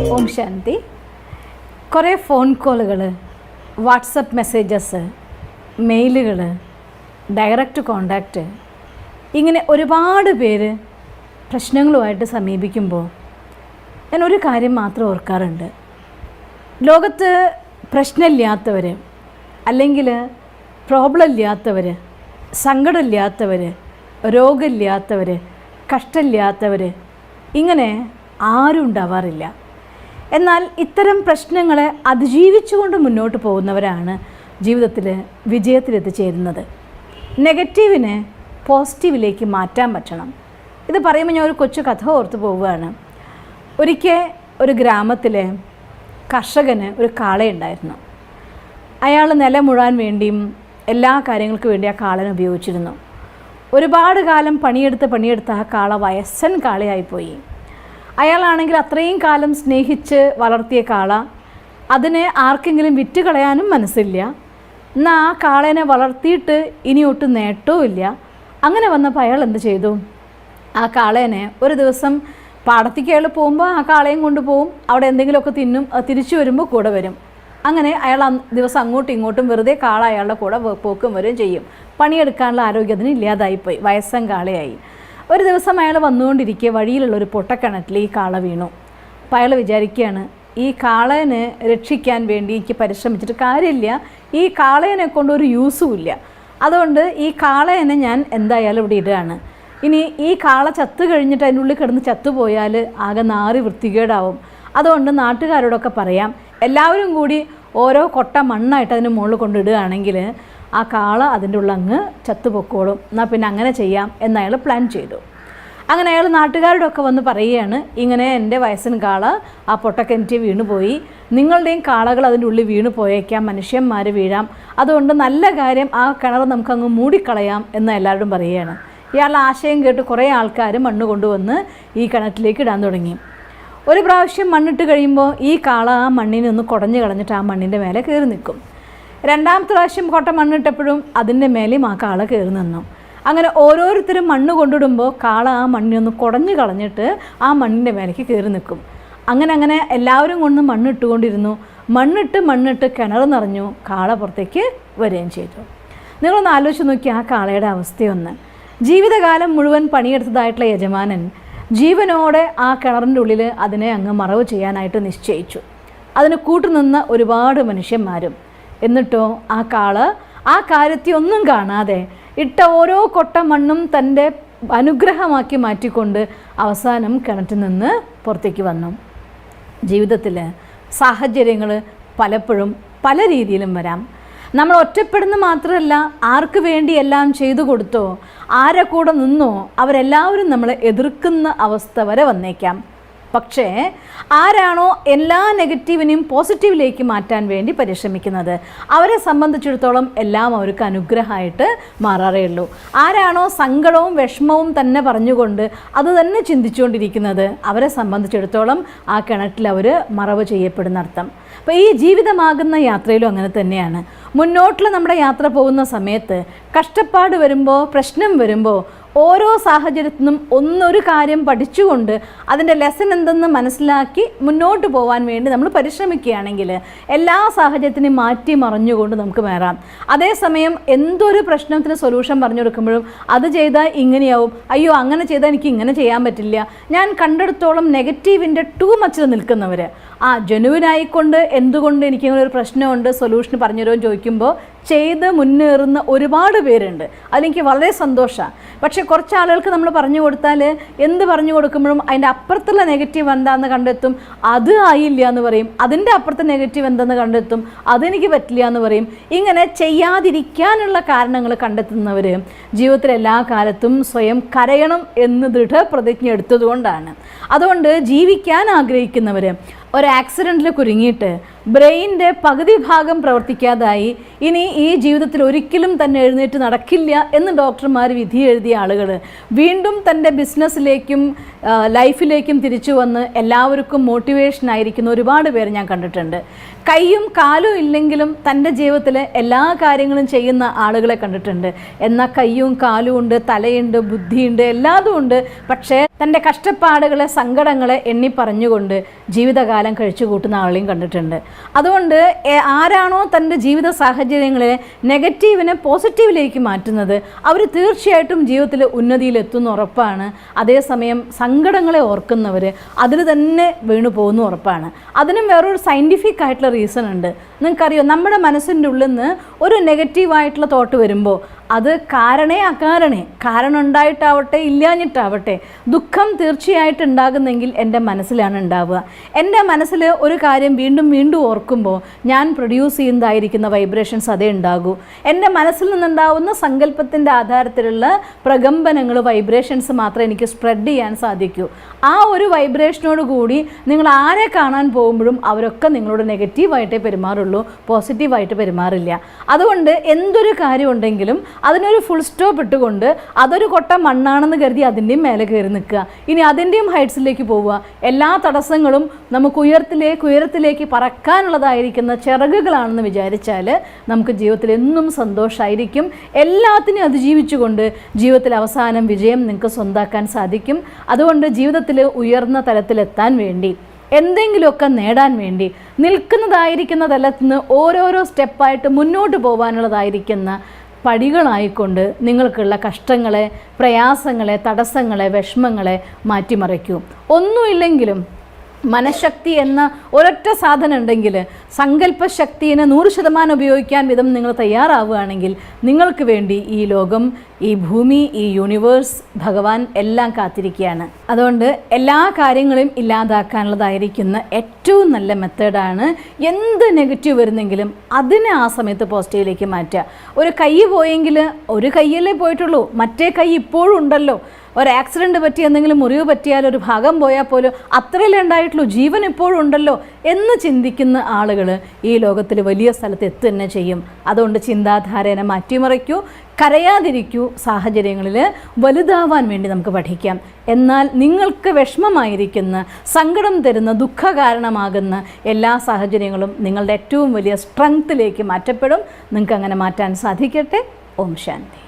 ഓം ശാന്തി. കുറേ ഫോൺ കോളുകൾ, WhatsApp messages, മെയിലുകൾ, ഡയറക്റ്റ് കോണ്ടാക്റ്റ്, ഇങ്ങനെ ഒരുപാട് പേര് പ്രശ്നങ്ങളുമായിട്ട് സമീപിക്കുമ്പോൾ ഞാൻ ഒരു കാര്യം മാത്രം ഓർക്കാറുണ്ട്. ലോകത്ത് പ്രശ്നമില്ലാത്തവർ, അല്ലെങ്കിൽ പ്രോബ്ലം ഇല്ലാത്തവർ, സങ്കടമില്ലാത്തവർ, രോഗമില്ലാത്തവർ, കഷ്ടമില്ലാത്തവർ, ഇങ്ങനെ ആരും ഉണ്ടാവാറില്ല. എന്നാൽ ഇത്തരം പ്രശ്നങ്ങളെ അതിജീവിച്ചുകൊണ്ട് മുന്നോട്ട് പോകുന്നവരാണ് ജീവിതത്തിൽ വിജയത്തിലെത്തിച്ചേരുന്നത്. നെഗറ്റീവിനെ പോസിറ്റീവിലേക്ക് മാറ്റാൻ പറ്റണം. ഇത് പറയുമ്പോൾ ഞാൻ ഒരു കൊച്ചു കഥ ഓർത്ത് പോവുകയാണ്. ഒരിക്കൽ ഒരു ഗ്രാമത്തിലെ കർഷകന് ഒരു കാളയുണ്ടായിരുന്നു. അയാൾ നിലമുഴാൻ വേണ്ടിയും എല്ലാ കാര്യങ്ങൾക്കും വേണ്ടി ആ കാളനെ ഉപയോഗിച്ചിരുന്നു. ഒരുപാട് കാലം പണിയെടുത്ത് ആ കാള വയസ്സൻ കാളയായിപ്പോയി. അയാളാണെങ്കിൽ അത്രയും കാലം സ്നേഹിച്ച് വളർത്തിയ കാള, അതിനെ ആർക്കെങ്കിലും വിറ്റ് കളയാനും മനസ്സില്ല. എന്നാൽ ആ കാളേനെ വളർത്തിയിട്ട് ഇനി ഒട്ടും നേട്ടവും ഇല്ല. അങ്ങനെ വന്നപ്പോൾ അയാൾ എന്ത് ചെയ്തു? ആ കാളേനെ ഒരു ദിവസം പാടത്തേക്ക് അയാൾ പോകുമ്പോൾ ആ കാളയും കൊണ്ടുപോകും. അവിടെ എന്തെങ്കിലുമൊക്കെ തിന്നും. തിരിച്ചു വരുമ്പോൾ കൂടെ വരും. അങ്ങനെ അയാൾ ദിവസം അങ്ങോട്ടും ഇങ്ങോട്ടും വെറുതെ കാള അയാളുടെ കൂടെ പോക്കും വരും ചെയ്യും. പണിയെടുക്കാനുള്ള ആരോഗ്യത്തിന് ഇല്ലാതായിപ്പോയി. വയസ്സൻ കാളയായി. ഒരു ദിവസം അയാൾ വന്നുകൊണ്ടിരിക്കുക വഴിയിലുള്ളൊരു പൊട്ടക്കിണറ്റിൽ ഈ കാള വീണു. അപ്പോൾ അയാൾ വിചാരിക്കുകയാണ്, ഈ കാളേനെ രക്ഷിക്കാൻ വേണ്ടി എനിക്ക് പരിശ്രമിച്ചിട്ട് കാര്യമില്ല, ഈ കാളേനെ കൊണ്ടൊരു യൂസും ഇല്ല. അതുകൊണ്ട് ഈ കാളേനെ ഞാൻ എന്തായാലും ഇവിടെ ഇടുകയാണ്. ഇനി ഈ കാള ചത്തു കഴിഞ്ഞിട്ട് അതിനുള്ളിൽ കിടന്ന് ചത്തുപോയാൽ ആകെ നാറി വൃത്തികേടാവും. അതുകൊണ്ട് നാട്ടുകാരോടൊക്കെ പറയാം, എല്ലാവരും കൂടി ഓരോ കൊട്ട മണ്ണായിട്ട് അതിന് മുകളിൽ കൊണ്ടിടുകയാണെങ്കിൽ ആ കാള അതിൻ്റെ ഉള്ളിൽ അങ്ങ് ചത്തുപൊക്കോളും. എന്നാൽ പിന്നെ അങ്ങനെ ചെയ്യാം എന്നയാൾ പ്ലാൻ ചെയ്തു. അങ്ങനെ അയാൾ നാട്ടുകാരോടൊക്കെ വന്ന് പറയുകയാണ്, ഇങ്ങനെ എൻ്റെ വയസ്സിന് കാള ആ പൊട്ടക്കിണറ്റിൽ വീണുപോയി, നിങ്ങളുടെയും കാളകൾ അതിൻ്റെ ഉള്ളിൽ വീണു പോയേക്കാം, മനുഷ്യന്മാർ വീഴാം, അതുകൊണ്ട് നല്ല കാര്യം ആ കിണർ നമുക്കങ്ങ് മൂടിക്കളയാം എന്ന് എല്ലാവരോടും പറയുകയാണ്. ഇയാളുടെ ആശയം കേട്ട് കുറേ ആൾക്കാർ മണ്ണ് കൊണ്ടുവന്ന് ഈ കിണറ്റിലേക്ക് ഇടാൻ തുടങ്ങി. ഒരു പ്രാവശ്യം മണ്ണിട്ട് കഴിയുമ്പോൾ ഈ കാള ആ മണ്ണിനെ ഒന്ന് കുടഞ്ഞു കളഞ്ഞിട്ട് ആ മണ്ണിൻ്റെ മേലെ കയറി നിൽക്കും. രണ്ടാമത്തെ പ്രാവശ്യം കൊട്ട മണ്ണിട്ടപ്പോഴും അതിൻ്റെ മേലെയും ആ കാള കയറി നിന്നു. അങ്ങനെ ഓരോരുത്തരും മണ്ണ് കൊണ്ടിടുമ്പോൾ കാള ആ മണ്ണിനൊന്ന് കുടഞ്ഞു കളഞ്ഞിട്ട് ആ മണ്ണിൻ്റെ മേലേക്ക് കയറി നിൽക്കും. അങ്ങനെ എല്ലാവരും കൊണ്ട് മണ്ണിട്ടുകൊണ്ടിരുന്നു. മണ്ണിട്ട് കിണർ നിറഞ്ഞു. കാള പുറത്തേക്ക് വരികയും ചെയ്തു. നിങ്ങളൊന്ന് ആലോചിച്ച് നോക്കി ആ കാളയുടെ അവസ്ഥയൊന്ന്. ജീവിതകാലം മുഴുവൻ പണിയെടുത്തതായിട്ടുള്ള യജമാനൻ ജീവനോടെ ആ കിണറിൻ്റെ ഉള്ളിൽ അതിനെ അങ്ങ് മറവ് ചെയ്യാനായിട്ട് നിശ്ചയിച്ചു. അതിന് കൂട്ടുനിന്ന ഒരുപാട് മനുഷ്യന്മാരും. എന്നിട്ടോ ആ കാള ആ കാര്യത്തെ ഒന്നും കാണാതെ ഇട്ട ഓരോ കൊട്ട മണ്ണും തൻ്റെ അനുഗ്രഹമാക്കി മാറ്റിക്കൊണ്ട് അവസാനം കിണറ്റിൽ നിന്ന് പുറത്തേക്ക് വന്നു. ജീവിതത്തിൽ സാഹചര്യങ്ങൾ പലപ്പോഴും പല രീതിയിലും വരാം. നമ്മൾ ഒറ്റപ്പെടുന്ന മാത്രമല്ല, ആർക്ക് വേണ്ടി എല്ലാം ചെയ്തു കൊടുത്തോ, ആരെ കൂടെ നിന്നോ, അവരെല്ലാവരും നമ്മളെ എതിർക്കുന്ന അവസ്ഥ വരെ വന്നേക്കാം. പക്ഷേ ആരാണോ എല്ലാ നെഗറ്റീവിനെയും പോസിറ്റീവിലേക്ക് മാറ്റാൻ വേണ്ടി പരിശ്രമിക്കുന്നത്, അവരെ സംബന്ധിച്ചിടത്തോളം എല്ലാം അവർക്ക് അനുഗ്രഹമായിട്ട് മാറാറേ ഉള്ളൂ. ആരാണോ സങ്കടവും വിഷമവും തന്നെ പറഞ്ഞുകൊണ്ട് അത് തന്നെ ചിന്തിച്ചുകൊണ്ടിരിക്കുന്നത്, അവരെ സംബന്ധിച്ചിടത്തോളം ആ കിണറ്റിൽ അവർ മറവ് ചെയ്യപ്പെടുന്ന അർത്ഥം. അപ്പോൾ ഈ ജീവിതമാകുന്ന യാത്രയിലും അങ്ങനെ തന്നെയാണ്. മുന്നോട്ടുള്ള നമ്മുടെ യാത്ര പോകുന്ന സമയത്ത് കഷ്ടപ്പാട് വരുമ്പോൾ, പ്രശ്നം വരുമ്പോൾ, ഓരോ സാഹചര്യത്തിൽ നിന്നും ഒന്നൊരു കാര്യം പഠിച്ചുകൊണ്ട് അതിൻ്റെ ലെസൺ എന്തെന്ന് മനസ്സിലാക്കി മുന്നോട്ട് പോകാൻ വേണ്ടി നമ്മൾ പരിശ്രമിക്കുകയാണെങ്കിൽ എല്ലാ സാഹചര്യത്തിനെയും മാറ്റി മറിഞ്ഞുകൊണ്ട് നമുക്ക് മാറാം. അതേസമയം എന്തൊരു പ്രശ്നത്തിന് സൊല്യൂഷൻ പറഞ്ഞു കൊടുക്കുമ്പോഴും അത് ചെയ്താൽ ഇങ്ങനെയാവും, അയ്യോ അങ്ങനെ ചെയ്താൽ എനിക്ക് ഇങ്ങനെ ചെയ്യാൻ പറ്റില്ല, ഞാൻ കണ്ടെടുത്തോളം നെഗറ്റീവിൻ്റെ ടൂ മച്ചിൽ നിൽക്കുന്നവർ, ജെനുവിനായിക്കൊണ്ട് എന്തുകൊണ്ട് എനിക്കിങ്ങനെ ഒരു പ്രശ്നമുണ്ട് സൊല്യൂഷൻ പറഞ്ഞുതരുമോ ചോദിക്കുമ്പോൾ ചെയ്ത് മുന്നേറുന്ന ഒരുപാട് പേരുണ്ട്. അതെനിക്ക് വളരെ സന്തോഷമാണ്. പക്ഷേ കുറച്ച് ആളുകൾക്ക് നമ്മൾ പറഞ്ഞു കൊടുത്താൽ എന്ത് പറഞ്ഞു കൊടുക്കുമ്പോഴും അതിൻ്റെ അപ്പുറത്തുള്ള നെഗറ്റീവ് എന്താണെന്ന് കണ്ടെത്തും, അത് ആയില്ല എന്ന് പറയും. അതിൻ്റെ അപ്പുറത്തെ നെഗറ്റീവ് എന്തെന്ന് കണ്ടെത്തും, അതെനിക്ക് പറ്റില്ല എന്ന് പറയും. ഇങ്ങനെ ചെയ്യാതിരിക്കാനുള്ള കാരണങ്ങൾ കണ്ടെത്തുന്നവർ ജീവിതത്തിൽ എല്ലാ കാലത്തും സ്വയം കരയണം എന്ന് ദൃഢപ്രതിജ്ഞ എടുത്തതുകൊണ്ടാണ്. അതുകൊണ്ട് ജീവിക്കാൻ ആഗ്രഹിക്കുന്നവർ ഒരു ആക്സിഡൻറ്റിൽ കുരുങ്ങിയിട്ട് ബ്രെയിൻ്റെ പകുതി ഭാഗം പ്രവർത്തിക്കാതായി, ഇനി ഈ ജീവിതത്തിൽ ഒരിക്കലും തന്നെ എഴുന്നേറ്റ് നടക്കില്ല എന്ന് ഡോക്ടർമാർ വിധി എഴുതിയ ആളുകൾ വീണ്ടും തൻ്റെ ബിസിനസ്സിലേക്കും ലൈഫിലേക്കും തിരിച്ചു വന്ന് എല്ലാവർക്കും മോട്ടിവേഷൻ ആയിരിക്കുന്ന ഒരുപാട് പേര് ഞാൻ കണ്ടിട്ടുണ്ട്. കൈയും കാലും ഇല്ലെങ്കിലും തൻ്റെ ജീവിതത്തിൽ എല്ലാ കാര്യങ്ങളും ചെയ്യുന്ന ആളുകളെ കണ്ടിട്ടുണ്ട്. എന്നാൽ കൈയും കാലും ഉണ്ട്, തലയുണ്ട്, ബുദ്ധിയുണ്ട്, എല്ലാതും ഉണ്ട്. പക്ഷേ തൻ്റെ കഷ്ടപ്പാടുകളെ, സങ്കടങ്ങളെ എണ്ണി പറഞ്ഞുകൊണ്ട് ജീവിതകാലം കഴിച്ചു കൂട്ടുന്ന ആളെയും കണ്ടിട്ടുണ്ട്. അതുകൊണ്ട് ആരാണോ തൻ്റെ ജീവിത സാഹചര്യങ്ങളെ നെഗറ്റീവിനെ പോസിറ്റീവിലേക്ക് മാറ്റുന്നത് അവർ തീർച്ചയായിട്ടും ജീവിതത്തിൽ ഉന്നതിയിലെത്തുന്ന ഉറപ്പാണ്. അതേസമയം സങ്കടങ്ങളെ ഓർക്കുന്നവർ അതിൽ തന്നെ വീണു പോകുന്ന ഉറപ്പാണ്. അതിനും വേറൊരു സയൻറ്റിഫിക് ആയിട്ടുള്ള റീസൺ ഉണ്ട്. നിങ്ങൾക്കറിയോ, നമ്മുടെ മനസ്സിൻ്റെ ഉള്ളിൽ നിന്ന് ഒരു നെഗറ്റീവായിട്ടുള്ള തോട്ട് വരുമ്പോൾ അത് കാരണം ഉണ്ടായിട്ടാവട്ടെ ഇല്ലാഞ്ഞിട്ടാവട്ടെ ദുഃഖം തീർച്ചയായിട്ടും ഉണ്ടാകുന്നെങ്കിൽ എൻ്റെ മനസ്സിലാണ് ഉണ്ടാവുക. എൻ്റെ മനസ്സിൽ ഒരു കാര്യം വീണ്ടും വീണ്ടും ഓർക്കുമ്പോൾ ഞാൻ പ്രൊഡ്യൂസ് ചെയ്യുന്നതായിരിക്കുന്ന വൈബ്രേഷൻസ് അതേ ഉണ്ടാകൂ. എൻ്റെ മനസ്സിൽ നിന്നുണ്ടാവുന്ന സങ്കല്പത്തിൻ്റെ ആധാരത്തിലുള്ള പ്രകമ്പനങ്ങൾ, വൈബ്രേഷൻസ് മാത്രമേ എനിക്ക് സ്പ്രെഡ് ചെയ്യാൻ സാധിക്കൂ. ആ ഒരു വൈബ്രേഷനോട് കൂടി നിങ്ങൾ ആരെ കാണാൻ പോകുമ്പോഴും അവരൊക്കെ നിങ്ങളോട് നെഗറ്റീവായിട്ടേ പെരുമാറുള്ളൂ, പോസിറ്റീവായിട്ട് പെരുമാറില്ല. അതുകൊണ്ട് എന്തൊരു കാര്യം ഉണ്ടെങ്കിലും അതിനൊരു ഫുൾ സ്റ്റോപ്പ് ഇട്ടുകൊണ്ട് അതൊരു കൊട്ട മണ്ണാണെന്ന് കരുതി അതിൻ്റെയും മേലെ കയറി നിൽക്കുക. ഇനി അതിൻ്റെയും ഹൈറ്റ്സിലേക്ക് പോവുക. എല്ലാ തടസ്സങ്ങളും നമുക്ക് ഉയരത്തിലേക്ക് പറക്കാനുള്ളതായിരിക്കുന്ന ചിറകുകളാണെന്ന് വിചാരിച്ചാൽ നമുക്ക് ജീവിതത്തിൽ എന്നും സന്തോഷമായിരിക്കും. എല്ലാത്തിനെയും അതിജീവിച്ചുകൊണ്ട് ജീവിതത്തിൽ അവസാനം വിജയം നിങ്ങൾക്ക് സ്വന്തമാക്കാൻ സാധിക്കും. അതുകൊണ്ട് ജീവിതത്തിൽ ഉയർന്ന തലത്തിലെത്താൻ വേണ്ടി, എന്തെങ്കിലുമൊക്കെ നേടാൻ വേണ്ടി നിൽക്കുന്നതായിരിക്കുന്ന തലത്തിൽ നിന്ന് ഓരോരോ സ്റ്റെപ്പായിട്ട് മുന്നോട്ട് പോകാനുള്ളതായിരിക്കുന്ന പടികളായിക്കൊണ്ട് നിങ്ങൾക്കുള്ള കഷ്ടങ്ങളെ, പ്രയാസങ്ങളെ, തടസ്സങ്ങളെ, വിഷമങ്ങളെ മാറ്റിമറിക്കൂ. ഒന്നുമില്ലെങ്കിലും മനഃശക്തി എന്ന ഒരൊറ്റ സാധനം ഉണ്ടെങ്കിൽ സങ്കല്പശക്തിയെ 100% ഉപയോഗിക്കാൻ വിധം നിങ്ങൾ തയ്യാറാവുകയാണെങ്കിൽ നിങ്ങൾക്ക് വേണ്ടി ഈ ലോകം, ഈ ഭൂമി, ഈ യൂണിവേഴ്സ്, ഭഗവാൻ എല്ലാം കാത്തിരിക്കുകയാണ്. അതുകൊണ്ട് എല്ലാ കാര്യങ്ങളും ഇല്ലാതാക്കാനുള്ളതായിരിക്കുന്ന ഏറ്റവും നല്ല മെത്തേഡാണ് എന്ത് നെഗറ്റീവ് വരുന്നെങ്കിലും അതിനെ ആ സമയത്ത് പോസിറ്റീവിലേക്ക് മാറ്റുക. ഒരു കൈ പോയെങ്കിൽ ഒരു കൈയല്ലേ പോയിട്ടുള്ളൂ, മറ്റേ കൈ ഇപ്പോഴും ഉണ്ടല്ലോ. ഒരു ആക്സിഡൻറ്റ് പറ്റി എന്തെങ്കിലും മുറിവ് പറ്റിയാൽ ഒരു ഭാഗം പോയാൽ പോലും അത്രയല്ലേ ഉണ്ടായിട്ടുള്ളൂ, ജീവൻ ഇപ്പോഴും ഉണ്ടല്ലോ എന്ന് ചിന്തിക്കുന്ന ആളുകൾ ഈ ലോകത്തിൽ വലിയ സ്ഥലത്ത് എത്തു തന്നെ ചെയ്യും. അതുകൊണ്ട് ചിന്താധാരേനെ മാറ്റിമറിക്കൂ, കരയാതിരിക്കൂ. സാഹചര്യങ്ങളിൽ വലുതാവാൻ വേണ്ടി നമുക്ക് പഠിക്കാം. എന്നാൽ നിങ്ങൾക്ക് വിഷമമായിരിക്കുന്ന, സങ്കടം തരുന്ന, ദുഃഖകാരണമാകുന്ന എല്ലാ സാഹചര്യങ്ങളും നിങ്ങളുടെ ഏറ്റവും വലിയ സ്ട്രെങ്ത്തിലേക്ക് മാറ്റപ്പെടും. നിങ്ങൾക്ക് അങ്ങനെ മാറ്റാൻ സാധിക്കട്ടെ. ഓം ശാന്തി.